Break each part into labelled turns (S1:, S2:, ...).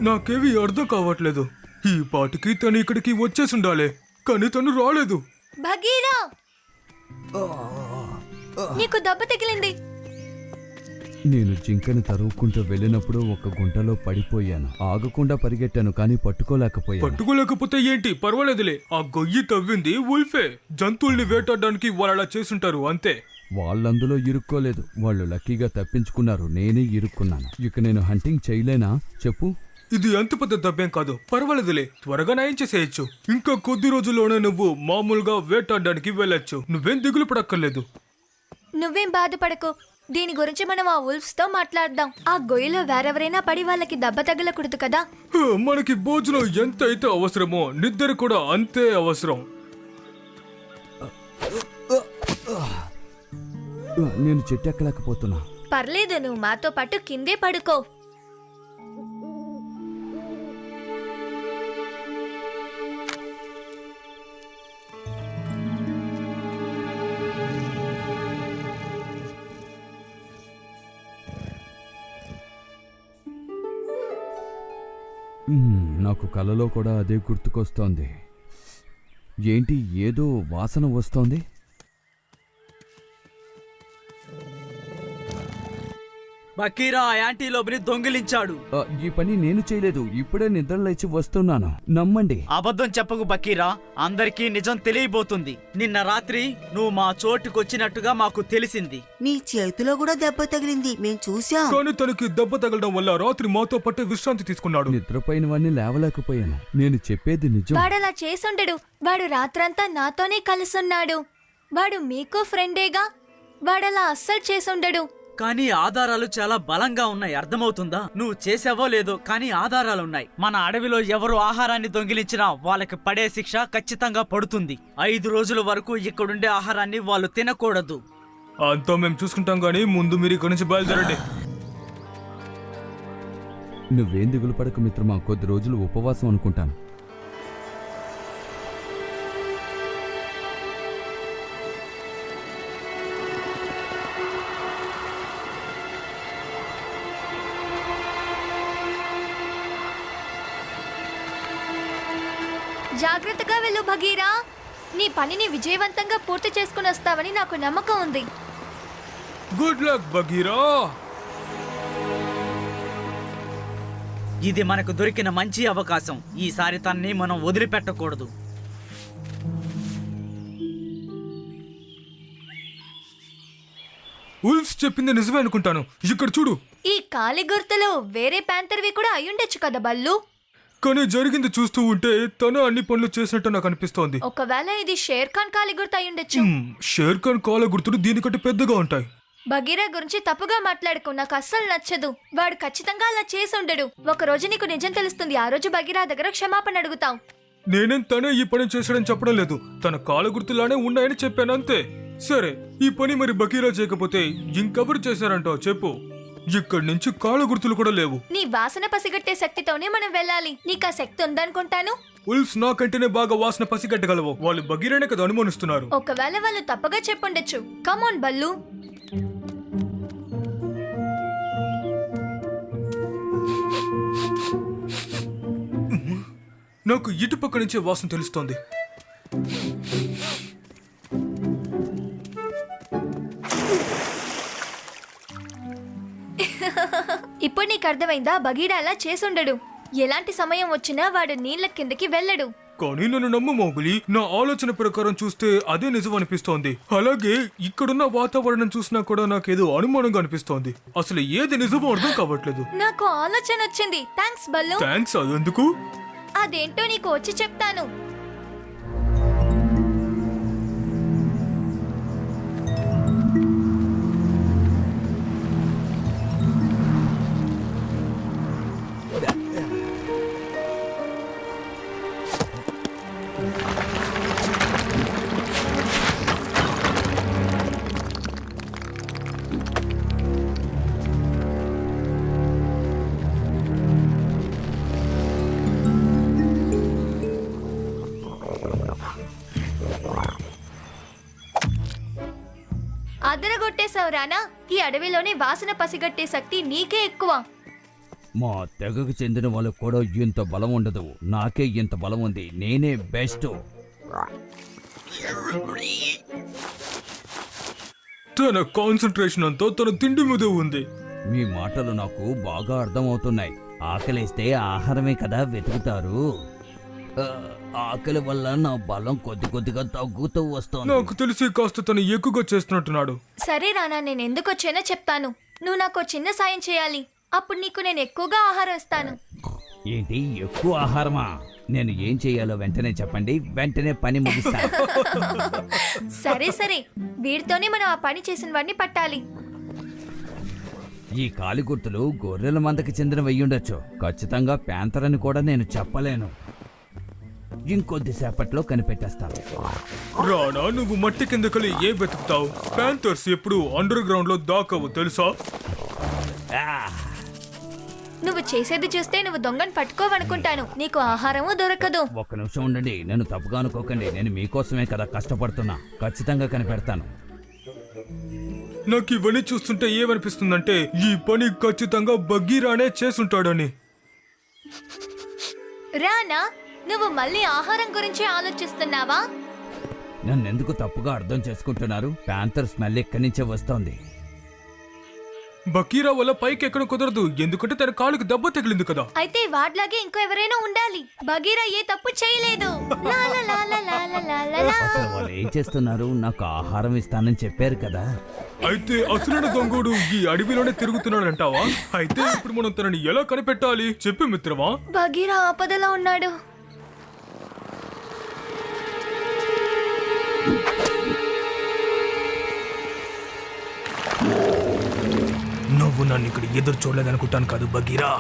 S1: నాకేవి అర్థం కావట్లేదు. ఈ పాటికి తను ఇక్కడికి వచ్చేసి ఉండాలి, కానీ తను రాలేదు.
S2: భగీరా, నీకు దెబ్బ తగిలింది.
S3: నేను జింకను తరువుకుంటూ వెళ్ళినప్పుడు ఒక గుంటలో పడిపోయాను. ఆగకుండా పరిగెట్టాను, కానీ పట్టుకోలేకపోయాను.
S1: పట్టుకోలేకపోతే ఏంటి, పర్వాలేదులే. ఆ గొయ్యి తవ్వింది ఉల్ఫే. జంతువుల్ని వేటాడడానికి వాళ్ళు అలా చేసుంటారు, అంతే.
S3: వాళ్ళందులో ఇరుక్కోలేదు. వాళ్ళు లక్కీగా తప్పించుకున్నారు, నేనే ఇరుక్కున్నాను. ఇక నేను హంటింగ్ చేయలేనా చెప్పు?
S1: ఇది అంత పెద్ద దెబ్బేం కాదు, పర్వాలేదులే. త్వరగా నయం చేసేయచ్చు. ఇంకా కొద్ది రోజుల్లోనే నువ్వు మామూలుగా వేటాడడానికి వెళ్ళొచ్చు. నువ్వేం దిగులు పడక్కర్లేదు.
S2: నువ్వేం బాధపడకు. దీని గురించి మనం ఆ ఉల్ఫ్స్ తో మాట్లాడదాం. ఆ గొయ్యిలో వేరెవరైనా పడి వాళ్ళకి దెబ్బ తగలకూడదు కదా.
S1: మనకి భోజనం ఎంత అయితే అవసరమో నిద్ర కూడా అంతే అవసరం.
S3: నేను చెట్టు ఎక్కలేకపోతున్నా.
S2: పర్లేదు, నువ్వు మాతో పాటు కిందే పడుకో.
S3: నాకు కలలో కూడా అదే గుర్తుకొస్తోంది. ఏంటి, ఏదో వాసన వస్తోంది.
S4: బకీరా యాంటీలోపుని దొంగిలించాడు.
S3: ఈ పని నేను చేయలేదు. ఇప్పుడే నిద్రలేచి వస్తున్నాను, నమ్మండి.
S4: అబద్ధం చెప్పకు బకీరా, అందరికీ నిజం తెలియబోతుంది. నిన్న రాత్రి నువ్వు మా చోటుకొచ్చినట్టుగా మాకు తెలిసింది.
S5: నీ చేతిలో కూడా దెబ్బ తగిలింది, మేం చూసాం.
S1: కానీ తనకి దెబ్బ తగలడం వల్ల రాత్రి మాతో పట్టే విశ్రాంతి తీసుకున్నాడు.
S3: నిద్రపోయినవన్నీ లేవలేకపోయాను. నేను చెప్పేది నిజం.
S2: వాడలా చేసుండడు. వాడు రాత్రంతా నాతోనే కలిసున్నాడు. వాడు మీకు ఫ్రెండేగా. వాడలా అస్సలు చేసుండడు.
S4: కానీ ఆధారాలు చాలా బలంగా ఉన్నాయి, అర్థమవుతుందా? నువ్వు చేసావో లేదో, కానీ ఆధారాలున్నాయి. మన అడవిలో ఎవరు ఆహారాన్ని దొంగిలించినా వాళ్ళకి పడే శిక్ష ఖచ్చితంగా పడుతుంది. 5 రోజుల వరకు ఇక్కడుండే ఆహారాన్ని వాళ్ళు తినకూడదు.
S1: అంతా మేము చూసుకుంటాం, గానీ ముందు మీరు ఇక్కడి నుంచి బయలుదేరండి.
S3: నువ్వేం దిగులు పడకు మిత్రమా, కొద్ది రోజులు ఉపవాసం అనుకుంటాను.
S2: జాగ్రత్తగా వెళ్ళు భగీరా. నీ పనిని విజయవంతంగా పూర్తి చేసుకుని వస్తావని నాకు నమ్మకం ఉంది.
S1: Good luck Bagheera.
S4: ఇది మనకు దొరికిన మంచి అవకాశం. ఈసారి తన్ని మనం వదిలిపెట్టకూడదు.
S1: ఉల్ఫ్స్ చెప్పింది నిజమే అనుకుంటాను. ఇక్కడ చూడు.
S2: ఈ కాలి గుర్తులు వేరే ప్యాంతర్వి కూడా అయ్యుండొచ్చు కదా బల్లు.
S1: కానీ జరిగింది చూస్తూ ఉంటే తను అన్ని పనులు చేసినట్టు నాకు అనిపిస్తోంది.
S2: ఒకవేళ ఇది షేర్ ఖాన్ కాలి గుర్తు అయ్యుండొచ్చు.
S1: షేర్ ఖాన్ కాల గుర్తులు దీనికంటే పెద్దగా ఉంటాయి.
S2: బగీరా గురించి తప్పుగా మాట్లాడుకో, నాకు అస్సలు నచ్చదు. వాడు ఖచ్చితంగా అలా చేసి ఉండడు. ఒక రోజు నీకు నిజం తెలుస్తుంది. ఆ రోజు బగీరా దగ్గర క్షమాపణ అడుగుతాం.
S1: నేనేం తనే ఈ పని చేశాడని చెప్పడం లేదు. తన కాల గుర్తులానే ఉన్నాయని చెప్పాను, అంతే. సరే, ఈ పని మరి బగీరా చేయకపోతే ఇంకెవరు చేశారంటావు చెప్పు. ఇక్కడి నుంచి కాళ్ళ గుర్తులు కూడా లేవు.
S2: నీ వాసన పసిగట్టే శక్తితోనే మనం వెళ్ళాలి. నీకు ఆ శక్తి ఉందనుకుంటాను.
S1: ఉల్ఫ్స్ నాకంటేనే బాగా వాసన పసిగట్టగలవు. వాళ్ళు బగీరానే కదా అనుమానిస్తున్నారు.
S2: ఒకవేళ వాళ్ళు తప్పగా చెప్పుండొచ్చు. కమాన్ బల్లు.
S1: నాకు ఇటుపక్క నుంచే వాసన తెలుస్తోంది.
S2: ఇప్పుడు నీకు అర్థమైందా? బగీరా అలా చేసుండడు. ఎలాంటి సమయం వచ్చినా వాడు నీళ్ల కిందకి వెళ్ళడు.
S1: కానీ నన్ను నమ్ము మౌగ్లీ, నా ఆలోచన ప్రకారం చూస్తే అదే నిజం అనిపిస్తోంది. అలాగే ఇక్కడున్న వాతావరణం చూసినా కూడా నాకేదో అనుమానంగా అనిపిస్తోంది. అసలు ఏది నిజమో అర్థం కావట్లేదు.
S2: నాకు ఆలోచన వచ్చింది. థ్యాంక్స్ బల్లు.
S1: థ్యాంక్స్, అదెందుకు?
S2: అదేంటో నీకు వచ్చి చెప్తాను. అదరగొట్టేశావు రానా. ఈ అడవిలోనే వాసన పసిగట్టే శక్తి నీకే ఎక్కువ.
S3: మా తెగకు చెందిన వాళ్ళకు కూడా ఇంత బలం ఉండదు. నాకే ఇంత బలం ఉంది. నేనే బెస్ట్.
S1: తన కాన్సన్ట్రేషన్ అంతా తన తిండి మీదే ఉంది.
S3: మీ మాటలు నాకు బాగా అర్థమవుతున్నాయి. ఆకలిస్తే ఆహారమే కదా వెతుకుతారు. ఆకలి వల్ల నా బలం కొద్ది కొద్దిగా తగ్గుతూ వస్తోంది.
S1: నాకు తెలిసి కాస్త తను ఎక్కువగా చేస్తున్నట్టున్నాడు.
S2: సరే రానా, నేను ఎందుకు వచ్చానో చెప్తాను. నువ్వు నాకు చిన్న సాయం చేయాలి. అప్పుడు నీకు నేను ఎక్కువగా ఆహారం ఇస్తాను.
S3: ఏంటి, ఎక్కువ ఆహారమా? నేను ఏం చేయాలో వెంటనే చెప్పండి, వెంటనే పని ముగిస్తాను.
S2: సరే సరే, వీడితోనే మనం ఆ పని చేసిన వాడిని పట్టాలి.
S3: ఈ కాలి గుర్తులు గొర్రెల మందకి చెందిన వెయ్యుండొచ్చు. ఖచ్చితంగా ప్యాంతర్ అని కూడా నేను చెప్పలేను. ఇంకొద్దిసేపట్లో కనిపెట్టేస్తాను.
S1: రానా, నువ్వు మట్టి కిందకలి ఏ వెతుకుతావు? ప్యాంథర్స్ ఎప్పుడు అండర్ గ్రౌండ్ లో దాకవు తెలుసా?
S2: నువ్వు చేసేది చూస్తే నువ్వు దొంగను పట్టుకోవనుకుంటాను. నీకు ఆహారము దొరకదు.
S3: ఒక్క నిమిషం ఉండండి, నన్ను తప్పుగా అనుకోకండి. నేను మీకోసమే కదా కష్టపడుతున్నా. ఖచ్చితంగా కనిపెడతాను.
S1: నాకు ఇవన్నీ చూస్తుంటే ఏమనిపిస్తుందంటే ఈ పని ఖచ్చితంగా బగీరానే చేసుంటాడని.
S2: రానా, నువ్వు మళ్ళీ ఆహారం గురించి ఆలోచిస్తున్నావా?
S3: నన్నెందుకు తప్పుగా అర్థం చేసుకుంటున్నారు? ప్యాంతర్ స్మెల్ ఎక్కడి నుంచే వస్తోంది.
S1: బకీరా వల్ల పైకి ఎక్కడం కుదరదు, ఎందుకంటే తన కాలుకి దెబ్బ తగిలింది కదా.
S2: అయితే వాడ్లాగే ఇంకో ఎవరైనా ఉండాలి. బగీరా ఏ తప్పు చేయలేదు. లా లా లా లా లా లా లా లా లా.
S3: అసలు వాళ్ళు ఏం చేస్తున్నారు? నాకు ఆహారం ఇస్తానని చెప్పారు కదా.
S1: అయితే అసలైన దొంగోడు ఈ అడవిలోనే తిరుగుతున్నాడంటావా? అయితే ఇప్పుడు మనం తనని ఎలా కనిపెట్టాలి చెప్పు మిత్రమా.
S2: బగీరా ఆపదలో ఉన్నాడు.
S1: నువ్వు నన్ను ఇక్కడ ఎదురు చూడలేదనుకుంటాను కాదు బగీరా.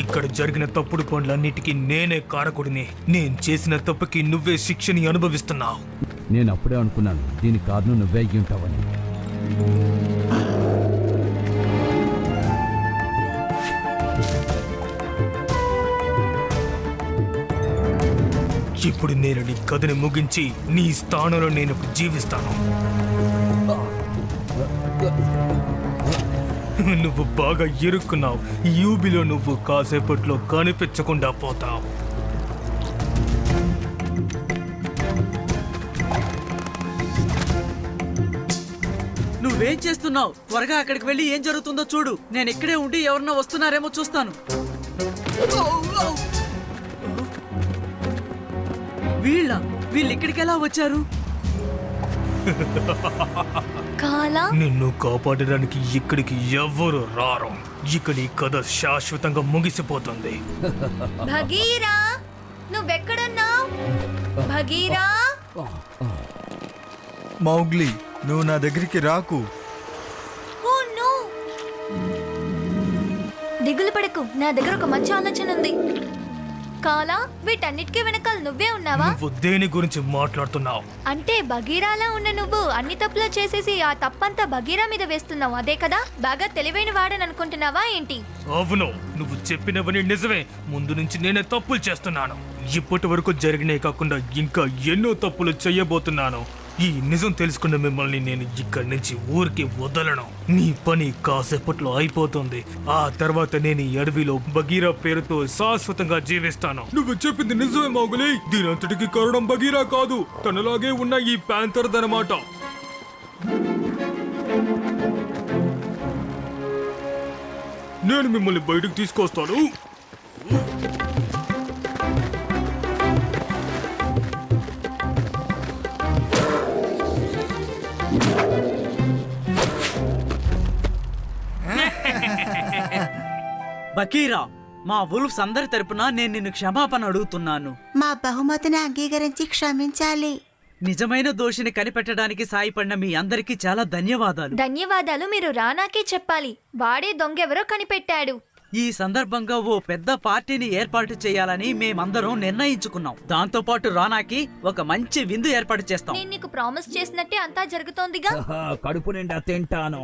S1: ఇక్కడ జరిగిన తప్పుడు పనులన్నిటికీ నేనే కారకుడిని. నేను చేసిన తప్పుకి నువ్వే శిక్షని అనుభవిస్తున్నావు.
S3: నేను అప్పుడే అనుకున్నాను దీని కారణం నువ్వే అయ్యి ఉంటావని.
S1: ఇప్పుడు నేను నీ కథని ముగించి నీ స్థానంలో నేను ఇప్పుడు జీవిస్తాను. నువ్వు బాగా ఇరుక్కున్నావు. యూబిలో నువ్వు కాసేపట్లో కనిపించకుండా పోతావు.
S4: నువ్వేం చేస్తున్నావు? త్వరగా అక్కడికి వెళ్ళి ఏం జరుగుతుందో చూడు. నేను ఇక్కడే ఉండి ఎవరన్నా వస్తున్నారేమో చూస్తాను. వీళ్ళు ఇక్కడికి ఎలా వచ్చారు?
S2: కాలా,
S1: నిన్ను కాపాడడానికి ఇక్కడికి ఎవ్వరు రారు. ఇక నీ కథ శాశ్వతంగా ముగిసిపోతుంది.
S2: భగీరా, నువ్వెక్కడున్నావు? భగీరా,
S6: మౌగ్లీ, నువ్వు నా దగ్గరికి రాకు.
S2: Oh no. దిగులు పడకు, నా దగ్గర ఒక మంచి ఆలోచన ఉంది. కాలా, వీటన్నిటికీ వెనకాల నువ్వే ఉన్నావా?
S1: నువ్వు దేని గురించి మాట్లాడుతున్నావు?
S2: అంటే బగీరాలా ఉన్న నువ్వు అన్ని తప్పులు చేసేసి ఆ తప్పంతా బగీరా మీద వేస్తున్నావు, అదే కదా? బాగా తెలివైన వాడని అనుకుంటున్నావా ఏంటి?
S1: అవును, నువ్వు చెప్పినవని నిజమే. ముందు నుంచి నేనే తప్పులు చేస్తున్నాను. ఇప్పటి వరకు జరిగినే కాకుండా ఇంకా ఎన్నో తప్పులు చేయబోతున్నాను. ఈ నిజం తెలుసుకున్న మిమ్మల్ని నేను ఇక్కడి నుంచి ఊరికి వదలను. నీ పని కాసేపట్లో అయిపోతుంది. ఆ తర్వాత నేను ఈ అడవిలో బగీరా పేరుతో శాశ్వతంగా జీవిస్తాను. నువ్వు చెప్పింది నిజమే మౌగ్లీ. దీనంతటికి కారణం బగీరా కాదు, తనలాగే ఉన్న ఈ ప్యాంథర్ దనమాట. నేను మిమ్మల్ని బయటకు తీసుకొస్తాను.
S4: బకీరా, మా వుల్ఫ్స్ అందరి తరపున నేను నిన్ను క్షమాపణ అడుగుతున్నాను.
S5: మా బహుమతిని అంగీకరించి క్షమించాలి.
S4: నిజమైన దోషిని కనిపెట్టడానికి సాయపడిన మీ అందరికీ చాలా ధన్యవాదాలు.
S2: ధన్యవాదాలు మీరు రానాకే చెప్పాలి. వాడే దొంగెవరో కనిపెట్టాడు.
S4: ఈ సందర్భంగా ఓ పెద్ద పార్టీని ఏర్పాటు చేయాలని మేమందరం నిర్ణయించుకున్నాం. దాంతో పాటు రానాకి ఒక మంచి విందు ఏర్పాటు చేస్తాం.
S2: నేను నీకు ప్రామిస్ చేసినట్టే అంతా జరుగుతోందిగా.
S3: కడుపు నిండా తింటాను.